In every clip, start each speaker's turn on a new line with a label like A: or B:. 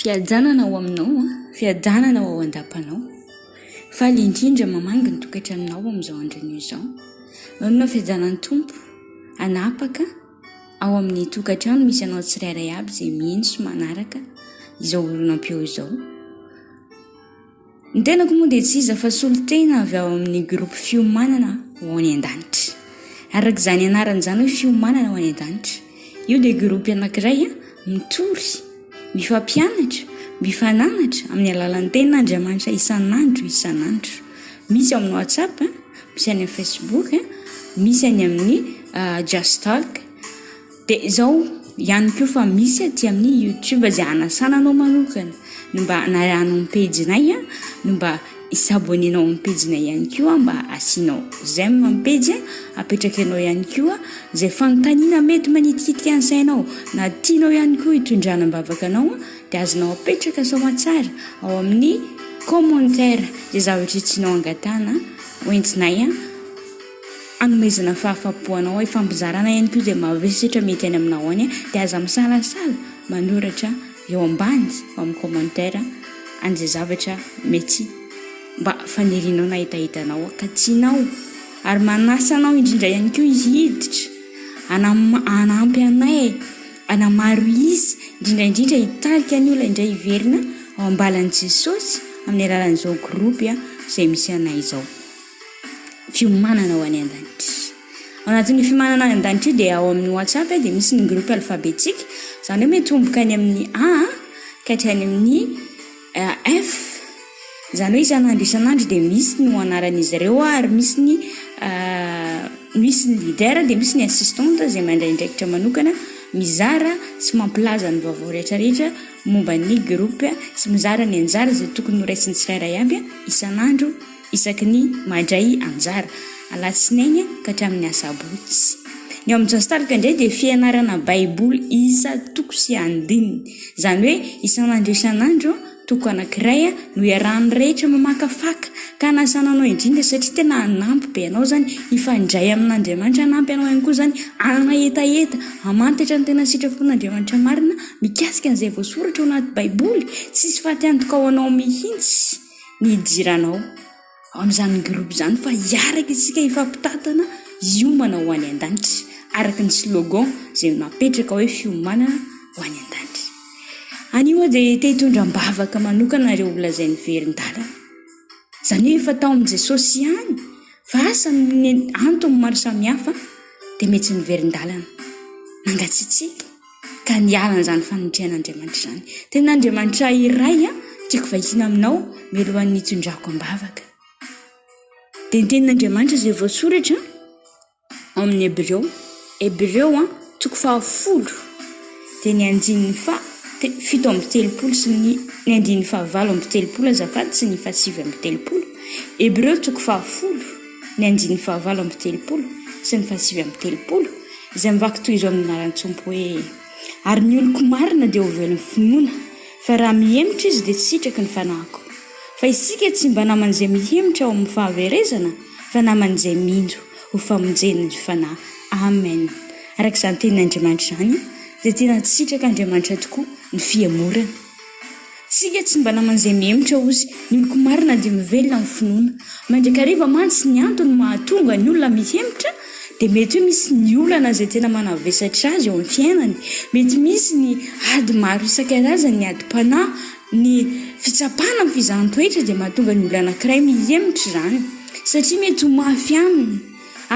A: fiadanana ao aminao fiadanana ao an-dapanao faly indrindra mamanginy tokatra aminao amin'izao andronio izao manona fiadanan'ny tompo anapaka ao amin'ny tokatrano misy anao tsirairay aby izay mihintsy manaraka izao olonam-peo izao ny tenako moa dia tsy iza fa solotena avy ao amin'ny groupe fiomanana ho any an-danitra arak'izany anaran'izany hoe fiomanana ho any an-danitra io dia groupe anankiray mitory mifampianatra mifananatra amin'ny alalan'ny tenin'Andriamanitra isan'andro misy amin'ny WhatsApp misy any amin'ny Facebook misy any amin'ny Just Talk dia izao ihany koa fa misy aty amin'ny YouTube izay anasananao manokana no mba anaranao amin'ny page-nay no mba isabonenao amin'ny page-nay ihany koa mba asianao j'aime amin'ny page apetrakanao ihany koa izay fanontaniana mety manitikitika ny sainao na tianao ihany koa hitondrana mbavaka anao dia azonao apetraka soamantsara ao amin'ny commentaire izay zavatra tianao angatana hoentinay anomezana fahafapoanao ifampizarana ihany koa izay mavesatra mety any aminao any dia aza misalasala manoratra eo ambany ao amin'ny commentaire an'izay zavatra mety mba fanirianao na hitahitanao ka tianao ary manasanao indrindra ihany koa hiditra anampy anay anamaro izy indrindra hitarika ny olona indray hiverina ao ambalan'i Jesosy amin'ny alalan'izao groupe izay misy anay izao fiomanana ho any an-danitra ao anatin'ny fiomanana any an-danitra io dia ao amin'ny WhatsApp dia misy ny groupe alphabetique izany hoe metomboka any amin'ny A ka hatrany amin'ny F izany hoe isan'andro dia misy ny anaran'izy ireo ary misy ny leader dia misy ny assistante izay mandraindraikitra manokana mizara sy mampilaza ny vaovao rehetrarehetra momba ny groupe sy mizara ny anjara izay tokony horaisin'ny tsirairay aby isan'andro isaky ny mandray anjara alatsinainy ka hatramin'ny asabotsy ny ao amin'ny Just-Talk indray dia fianarana baiboly isa toko sy andininy izany hoe isan'andro toko anankiray no iarahan'ny rehetra mamakafaka ka nasananao indrindra satria tena anampy be anao zany ifandray amin'Andriamanitra anampy anao ihany koa zany anana etaeta amantatra ny tena sitrapon'Andriamanitra marina mikasika an'izay voasoratra ao anaty baiboly tsisy fahatyantoka ao anao mihitsy ny idiranao ao amin'izany groupe izany fa hiaraka isika ifampitatana hiomana ho any an-danitra araka ny slogan izay napetraka hoe fiomanana ho any an-danitra anio dia te hitondram-bavaka manokana ireo olona izay niverin-dalana izany hoe efa tao amin'i Jesosy ihany fa asa amin'ny antony maro samihafa dia mety niverin-dalana nangatsitsika ka niala n'izany fanindrian'Andriamanitra izany ten'Andriamanitra iray tiako vahina aminao mialohan'ny hitondrako am-bavaka dia ny tenin'Andriamanitra izay voasoratra ao amin'ny Hebreo toko 10 dia ny andininy fito amby telopolo sy ny andininy 7 amby telopolo azafady sy ny 7 amby telopolo Hebreo toko 10 ny andininy 7 amby telopolo sy ny 7 amby telopolo izay mivaky toy izao amin'ny anaran'ny-tsompo hoe ary ny oloko marina dia ho velon'ny finoana fa raha mihemitra izy dia tsy sitraky ny fanahiko fa isika tsy mba naman'izay mihemitra ao amin'ny fahaverezana fa naman'izay mindro ho famonjeny ny fanahy amen arak'izany tenin'Andriamanitra izany dia tena tsy sitraka Andriamanitra tokoa ny fiamorana sika tsy mba naman'izay mihemitra ozy ny oloko marina dia mivelona amin'ny finoana mandrakariva mantsy ny antony mahatonga ny olona mihemitra dia mety hoe misy ny olana izay tena manavesatra azy ao amin'ny fiainany mety misy ny ady maro isan-karazany ny adi-panahy ny fitsapana amin'ny fizaham-toetra dia mahatonga ny olona anankiray mihemitra izany satria mety ho mafy aminy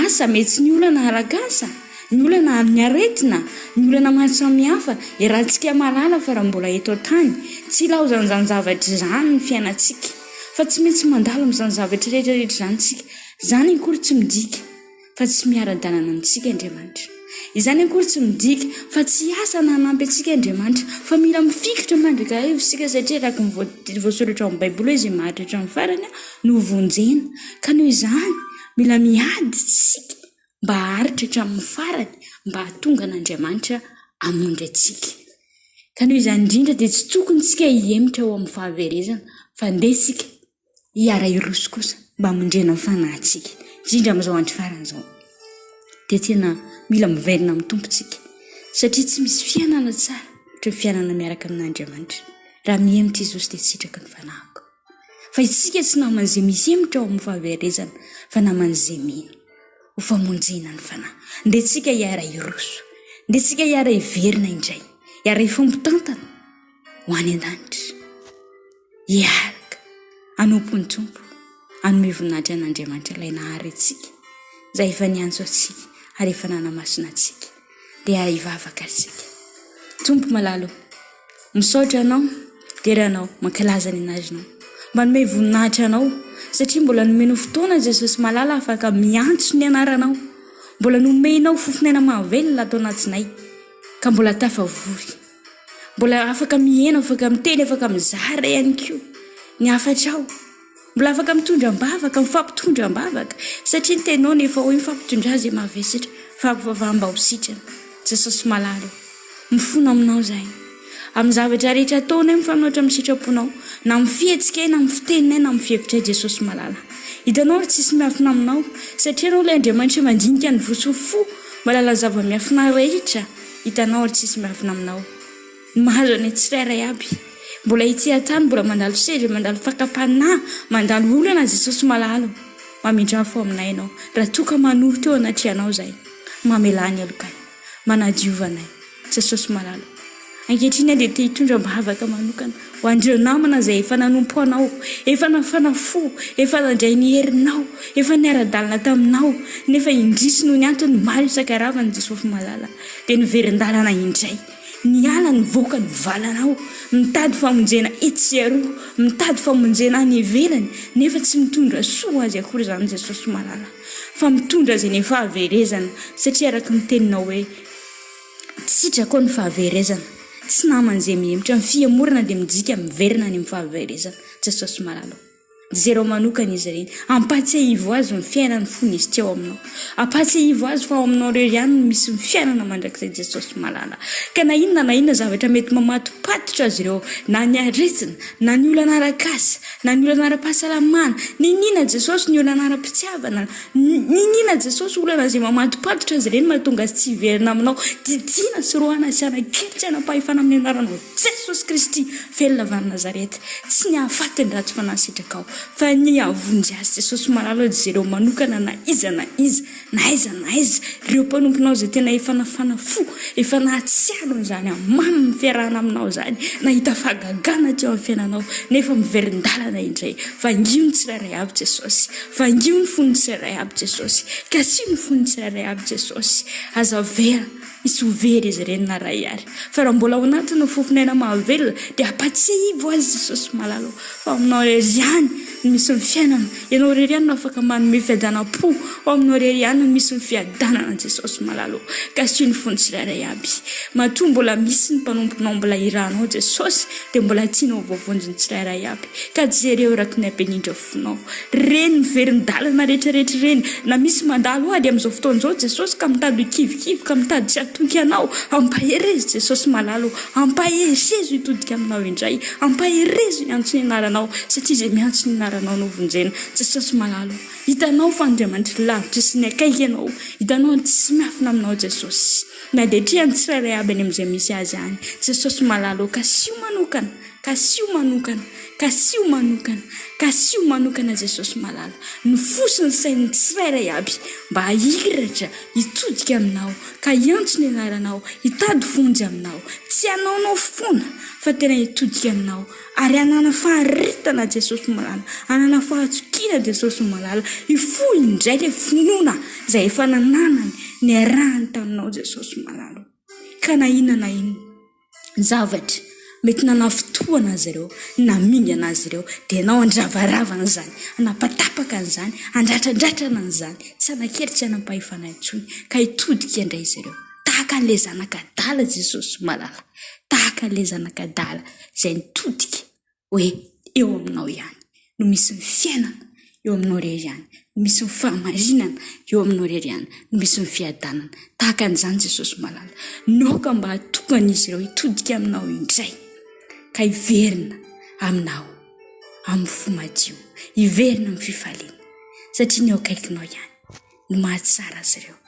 A: asa mety ny olana arak'asa ny olana amin'ny aretina ny olana maro samihafa iarahantsika malala fa raha mbola eto tany tsy ilaozany izany zavatra izany ny fiainantsika fa tsy maintsy mandalo amin'izany zavatra rehetrarehetra izany tsika izany akory tsy midika fa tsy miara-dalana amintsika Andriamanitra izany akory tsy midika fa tsy asa na hanampy antsika Andriamanitra fa mila mifikitra mandrakariva isika satria araka ny voasoratra ao amin'ny baiboly hoe izay mahatratra amin'ny farany no vonjena ka noho izany mila miady isika mba haharitra hatramin'ny farany mba hahatonga an'Andriamanitra hamonjy antsika ka noho izany indrindra dia tsy tokony isika hihemitra ao amin'ny fahaverezana fa ndeha isika hiara iroso kosa mba hamonjena amin'ny fanahintsika indrindra amin'izao andro farany izao dia tena mila miverina amin'ny tompontsika satria tsy misy fiainana tsara ohatra ny fiainana miaraka amin'Andriamanitra raha mihemitra Jesosy dia sitraka ny fanahiko. Fa isika tsy naman'izay misy hemitra ao amin'ny fahaverezana fa naman'izay mino ho famonjena ny fanahy. Ndeha hiara iroso, ndeha hiara iverina indray, hiara ifampitantana ho any an-danitra. Hiaraka anompony tompo, anome voninahitra an'Andriamanitra ilay nahary antsika, izay efa niantso antsika ary efa nanamasina antsika, dia hivavaka antsika. Tompo malalo, misaotra anao, dia anao mankalaza ny anazinao, mba nome voninahitra anao, satria mbola nomeno fotoana Jesosy malala afaka miantso ny anaranao, mbola nomenao fofinaina mahavelona atao anatinay, ka mbola tafavory, mbola afaka miena, afaka miteny, afaka mizara ihany koa ny hafatrao, mbola afaka mitondra mbavaka, mifampitondra mbavaka, satria ny tenao nefa hoe mifampitondra azy mavesatra, fampivavahamba ho sitrana. Jesosy malalo, mifona aminao zahay, amin'ny zavatra rehetra ataonay mifanohitra amin'ny sitraponao, na amin'ny fihetsika na amin'ny fiteninay na amin'ny fihevitray. Jesosy malala, hitanao ry tsisy miafina aminao, satria anao ilay Andriamanitra mandinika ny vosofo, malala zava-miafina rehetra. Hitanao ry tsisy miafina aminao, mahazo any tsirairay aby, mbola ity atany, mbola mandalo sedra, mandalo fakapana, mandalo olana. Jesosy malalo, mamindrafo aminay ianao, raha toka manohy teo anatry anao zahay, mamelany alokay, manadiovanay. Jesosy malalo, ankehitriny dia te hitondra mbavaka manokana ho andreo namana izay efa nanompo anao, efa nafanafo, efa nandray ny herinao, efa niara-dalina taminao, nefa indrisy noho ny antony maro isan-karazany. Jesosy malala, dia niverin-dalana indray, niala ny voaka ny valanao, mitady famonjena etsy aroa, mitady famonjena any ivelany, nefa tsy mitondra soa azy akory izany. Jesosy malala, fa mitondra izay ny fahaverezana, satria araka miteninao hoe sitrako ny fahaverezana, tsy naman'izay mihemitra, ny fiamorana dia mijika miverina ny fahaverezana. Jesosy malalo, zero manokana izy ireny, ampatsiahivo azy ny fiainany fony izy teo aminao, ampatsiahivo azy fa ao aminao reo ihany no misy ny fiainana mandrakizay. Jesosy malala, ka na inona zavatra mety mamatopatotra azy ireo, na ny aretina, na ny olana arakasa, na ny olana ara-pahasalamana, ninina Jesosy, ny olana ara-pitiavana, ninina Jesosy, olana izay mamatopatotra azy ireny mahatonga azy tsy hiverina aminao, didina sy roana sy anankely anam-pahefana amin'ny anaranao Jesosy Kristy, velona avy any Nazareta, tsy ny hahafatiny ratsy fanasitraka ao, fa ny avonjy azy. Jesosy malalo, zero manokana na iza na iza, na aiza ireo mpanomponao izay tena efa nafanafo, efa nahatsiaro n'izany amin'ny fiarahana aminao zany, nahita fahagagana teo amin'ny fiainanao, nefa miverin-dalana indray, vangio ny tsirairay avy Jesosy, vangio ny fony tsirairay avy Jesosy, kasio ny fony tsirairay avy Jesosy. Aza vera isy overy izy ireny na ray ary, fa raha mbola ao anatiny fofinaina mahavelona dia ampatsiahivo azy Jesosy malalo, fa aminao rery ihany no misy ny fiainana, ianao rery ihany no afaka manome fiadanam-po, ao aminao rery ihany no misy ny fiadanana. Jesosy malalo, kasio ny fony tsirairay aby, matoa mbola misy ny mpanomponao mbola iranao Jesosy, dia mbola tianao voavonjy ny tsirairay aby, ka jereo raky ny ampenindra fonao reny miverin-dalana rehetrarehetra reny, na misy mandalo ady amin'izao fotoan'izao Jesosy, ka mitady kivikivy, ka mitady tsy atoky anao, ampaherezy Jesosy malalo, ampaherezy hitodika aminao indray, ampaherezy miantso ny anaranao, satria izay miantso ny anaranao no vonjena. Jesosy malalo, hitanao fa Andriamanitra lavitra sy ny akaiky ianao, hitanao tsy miafina aminao Jesosy, na dia triany tsirairay aby any amin'izay misy azy any. Jesosy malalo, kasio manokana, kasio manokana, kasio manokana, kasio manokana Jesosy malala, ny fosiny sain'ny tsirairay aby mba hihiratra hitodika aminao, ka hiantso ny anaranao, hitady fonjy aminao, tsy hanaonao fona fa tena hitodika aminao, ary hanana faharetana Jesosy malala, hanana fahatsokiana Jesosy malala, hifohy indray ilay finoana izay efa nananany ny arahany taminao Jesosy malala. Ka na inona zavatra mety nanafotoana azy ireo, namingana azy ireo, dia ianao andravaravana izany, anapatapaka an'izany, andratrandratrana an'izany, tsy anakeritsy anam-pahefana intsony, ka hitodika indray izy ireo, tahaka an'ilay zanakadala Jesosy malala, tahaka an'ilay zanakadala izay nitodika hoe eo aminao ihany no misy ny fiainana, eo aminao rery ihany no misy ny fahamarinana, eo aminao rery ihany no misy ny fiadanana. Tahaka an'izany Jesosy malala, naoka mba hatokan'izy ireo hitodika aminao indray, ka hiverina aminao amin'ny fo madio, hiverina amin'ny fifaliana, satria ny eo akaikinao ihany no mahatsara azy ireo.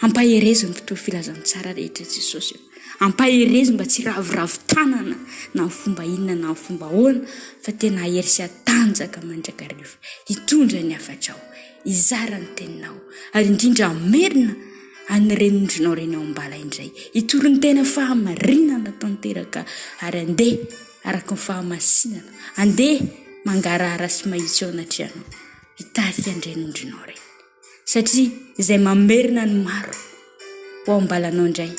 A: Ampahereziny toa filazantsara rehetra Jesosy eo, ampaherezy mba tsy ravoravo-tanana na fomba inona na fomba hoana fa tena ahery sy atanjaka mandrakarivo hitondra ny afatrao izara ny teninao ary indrindra merina anyrenondrinao reny ao ambala indray hitory ny tena fahamarinana tanteraka ary andeha araka ny fahamasinana andeha mangarahara sy mahitsy ao anatrianao hitarika andrenondrinao reny satria izay mamerina ny maro ao ambalanao indray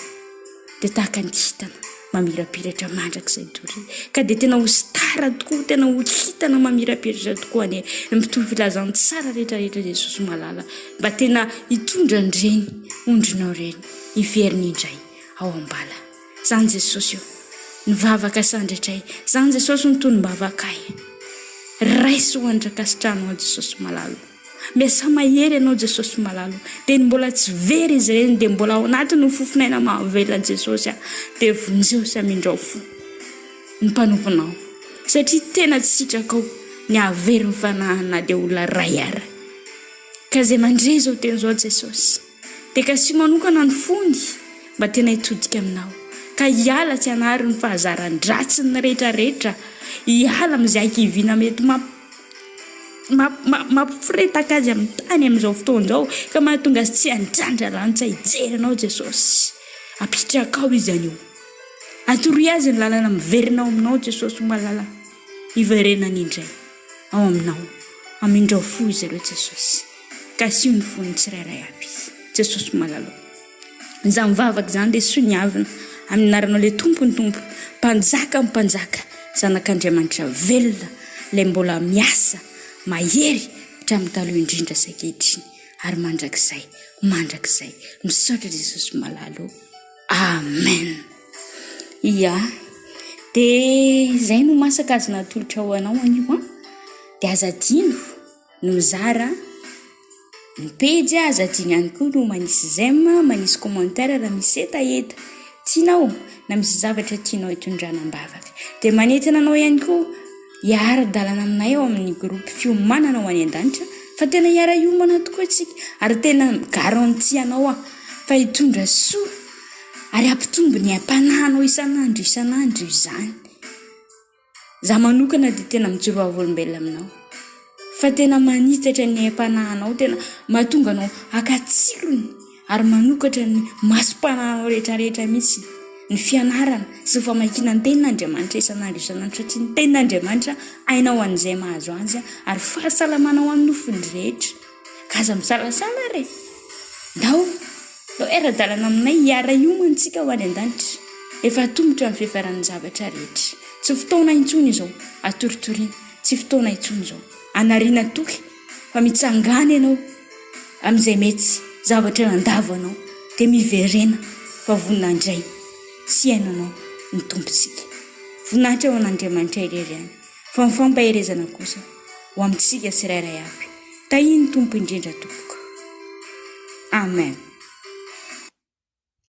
A: dia tahaka ny hitana mamirapiratra mandrakizay tory ka dia tena ho stara tokoa tena ho hitana mamirapiratra tokoa any mitovy filazany tsara rehetrarehetra Jesosy malala mba tena hitondra nyreny ondrinao reny hiveriny indray ao ambala zany Jesosy io nivavaka sandretray zany Jesosy nitony-bavakay raisy ho andrakasitrano ao Jesosy malalo miasa mahery ianao Jesosy malalo dia mbola tsy very izy reny dia mbola ao anaty ny fofinaina mahavelona Jesosy dia vonjeo sy amindrao fo ny mpanomponao satria tena tsy sitrakao ny havery mifanahana dia olona ray ara ka izay mandre zao teny zao Jesosy dia ka sy manokana ny fondy mba tena hitodika aminao ka hiala tsy hanary ny fahazaran-dratsy ny rehetrarehetra hiala amin'izay ankiviana mety mampifiretaka azy amin'ny tany amin'izao fotoana izao ka mahatonga azy tsy handrandra lanitra hijery anao Jesosy ampitraka ao izy anio atoroy azy ny lalana miverinao aminao Jesosy malala hiverenany indray ao aminao amindrao fo izy ireo Jesosy ka sy ny fony tsirairay aby Jesosy malala izany mivavaka izany dia soa ny avina amin'ny anaranao ilay tompony tompo mpanjaka amin'ny mpanjaka zanak'Andriamanitra velona ilay mbola miasa mahery hatramin'ny taloha indrindra sakehitriny ary mandrakizay misaotra Jesosy malalo amen. Ia dia izay no masaka azy natolotra ho anao anio dia azadino no mizara ny pejy azadino ihany koa no manisy j'aime manisy commentaire raha misy etaeta tianao na misy zavatra tianao hitondrana am-bavaka dia manentana anao ihany koa hiara-dalana aminay ao amin'ny groupe fiomanana ho any an-danitra fa tena hiara-iomana tokoa isika ary tena garanti anao fa hitondra soa ary ampitombo ny ampanahanao isan'andro izany za manokana dia tena mijoro avolombelona aminao fa tena manitatra ny ampanahanao tena mahatonga anao akatsirony ary manokatra ny masom-panahanao rehetrarehetra mihitsy ny fianarana sy ny famakiana ny tenin'Andriamanitra isan'andro satria ny tenin'Andriamanitra ainao an'izay mahazo azy ary fahasalamanao amin'ny nofony rehetra ka aza misalasala re ndao era-dalana aminay hiara-iomantsika ho any an-danitra efa tombotra amin'ny fiafaran'ny zavatra rehetra tsy fotoana intsony izao atoritoriana tsy fotoana intsony izao anariana toky fa mitsangana ianao amin'izay mety zavatra nandavanao dia miverena fa vonina indray sy hainanao ny tompontsika voninahitra ho an'Andriamanitra irery any fa mifampaherezana kosa ho amintsika tsirairay aby tahiny tompo indrindra tompoko amen.